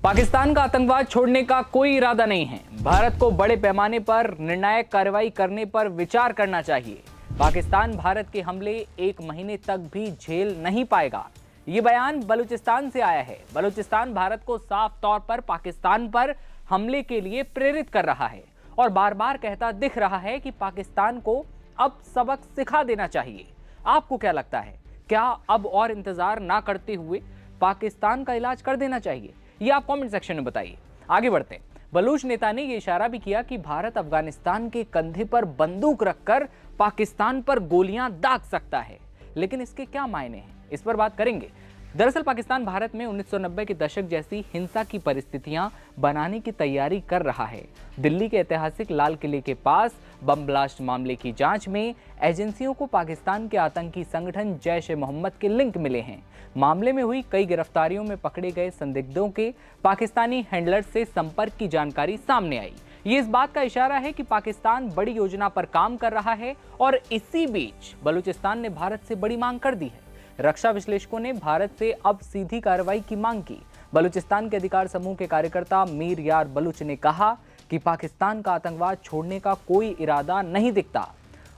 पाकिस्तान का आतंकवाद छोड़ने का कोई इरादा नहीं है। भारत को बड़े पैमाने पर निर्णायक कार्रवाई करने पर विचार करना चाहिए। पाकिस्तान भारत के हमले 1 महीने तक भी झेल नहीं पाएगा। ये बयान बलूचिस्तान से आया है। बलूचिस्तान भारत को साफ तौर पर पाकिस्तान पर हमले के लिए प्रेरित कर रहा है और बार बार कहता दिख रहा है कि पाकिस्तान को अब सबक सिखा देना चाहिए। आपको क्या लगता है, क्या अब और इंतजार ना करते हुए पाकिस्तान का इलाज कर देना चाहिए? ये आप कमेंट सेक्शन में बताइए। आगे बढ़ते हैं। बलूच नेता ने यह इशारा भी किया कि भारत अफगानिस्तान के कंधे पर बंदूक रखकर पाकिस्तान पर गोलियां दाग सकता है, लेकिन इसके क्या मायने हैं, इस पर बात करेंगे। दरअसल पाकिस्तान भारत में 1990 के दशक जैसी हिंसा की परिस्थितियां बनाने की तैयारी कर रहा है। दिल्ली के ऐतिहासिक लाल किले के पास बम ब्लास्ट मामले की जांच में एजेंसियों को पाकिस्तान के आतंकी संगठन जैश ए मोहम्मद के लिंक मिले हैं। मामले में हुई कई गिरफ्तारियों में पकड़े गए संदिग्धों के पाकिस्तानी हैंडलर से संपर्क की जानकारी सामने आई। ये इस बात का इशारा है कि पाकिस्तान बड़ी योजना पर काम कर रहा है और इसी बीच बलूचिस्तान ने भारत से बड़ी मांग कर दी है। रक्षा विश्लेषकों ने भारत से अब सीधी कार्रवाई की मांग की। बलूचिस्तान के अधिकार समूह के कार्यकर्ता मीर यार बलूच ने कहा कि पाकिस्तान का आतंकवाद छोड़ने का कोई इरादा नहीं दिखता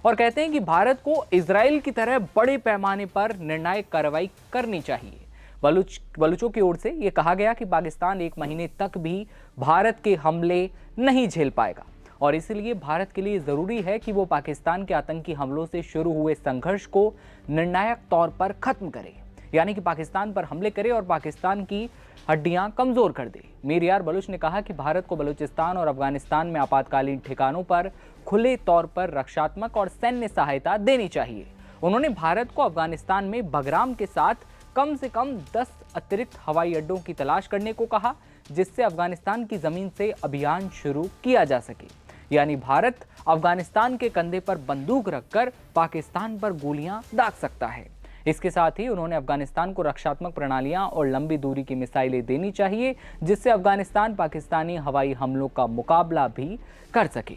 और कहते हैं कि भारत को इजराइल की तरह बड़े पैमाने पर निर्णायक कार्रवाई करनी चाहिए। बलूचों की ओर से यह कहा गया कि पाकिस्तान 1 महीने तक भी भारत के हमले नहीं झेल पाएगा और इसलिए भारत के लिए जरूरी है कि वो पाकिस्तान के आतंकी हमलों से शुरू हुए संघर्ष को निर्णायक तौर पर खत्म करे, यानी कि पाकिस्तान पर हमले करे और पाकिस्तान की हड्डियां कमजोर कर दे। मीर यार बलूच ने कहा कि भारत को बलूचिस्तान और अफगानिस्तान में आपातकालीन ठिकानों पर खुले तौर पर रक्षात्मक और सैन्य सहायता देनी चाहिए। उन्होंने भारत को अफगानिस्तान में बगराम के साथ कम से कम 10 अतिरिक्त हवाई अड्डों की तलाश करने को कहा, जिससे अफगानिस्तान की जमीन से अभियान शुरू किया जा सके। यानी भारत अफगानिस्तान के कंधे पर बंदूक रखकर पाकिस्तान पर गोलियां दाग सकता है। इसके साथ ही उन्होंने अफगानिस्तान को रक्षात्मक प्रणालियां और लंबी दूरी की मिसाइलें देनी चाहिए, जिससे अफगानिस्तान पाकिस्तानी हवाई हमलों का मुकाबला भी कर सके।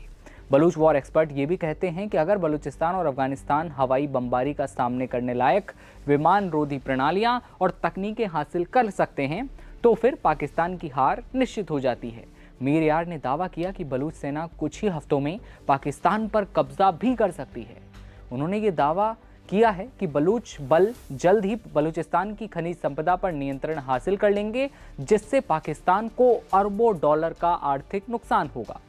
बलूच वॉर एक्सपर्ट ये भी कहते हैं कि अगर बलूचिस्तान और अफगानिस्तान हवाई बमबारी का सामने करने लायक विमान रोधी प्रणालियां और तकनीकें हासिल कर सकते हैं तो फिर पाकिस्तान की हार निश्चित हो जाती है। मीर यार ने दावा किया कि बलूच सेना कुछ ही हफ्तों में पाकिस्तान पर कब्जा भी कर सकती है। उन्होंने ये दावा किया है कि बलूच बल जल्द ही बलूचिस्तान की खनिज संपदा पर नियंत्रण हासिल कर लेंगे, जिससे पाकिस्तान को अरबों डॉलर का आर्थिक नुकसान होगा।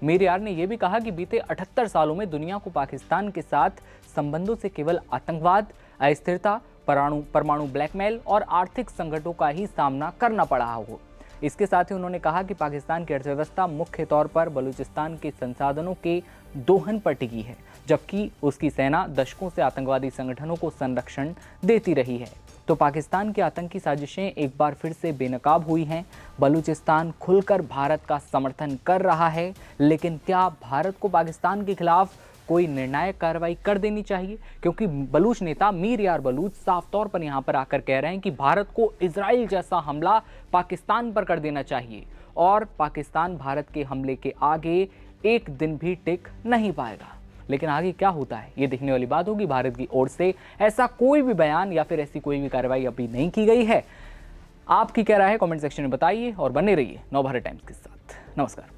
मीर यार ने यह भी कहा कि बीते 78 सालों में दुनिया को पाकिस्तान के साथ संबंधों से केवल आतंकवाद, अस्थिरता, परमाणु ब्लैकमेल और आर्थिक संकटों का ही सामना करना पड़ा हो। इसके साथ ही उन्होंने कहा कि पाकिस्तान की अर्थव्यवस्था मुख्य तौर पर बलूचिस्तान के संसाधनों के दोहन पर टिकी है, जबकि उसकी सेना दशकों से आतंकवादी संगठनों को संरक्षण देती रही है। तो पाकिस्तान की आतंकी साजिशें एक बार फिर से बेनकाब हुई हैं। बलूचिस्तान खुलकर भारत का समर्थन कर रहा है, लेकिन क्या भारत को पाकिस्तान के खिलाफ कोई निर्णायक कार्रवाई कर देनी चाहिए? क्योंकि बलूच नेता मीर यार बलूच साफ तौर पर यहां पर आकर कह रहे हैं कि भारत को इजराइल जैसा हमला पाकिस्तान पर कर देना चाहिए और पाकिस्तान भारत के हमले के आगे एक दिन भी टिक नहीं पाएगा। लेकिन आगे क्या होता है ये देखने वाली बात होगी। भारत की ओर से ऐसा कोई भी बयान या फिर ऐसी कोई भी कार्रवाई अभी नहीं की गई है। आपकी क्या राय है कमेंट सेक्शन में बताइए और बने रहिए नवभारत टाइम्स के साथ। नमस्कार।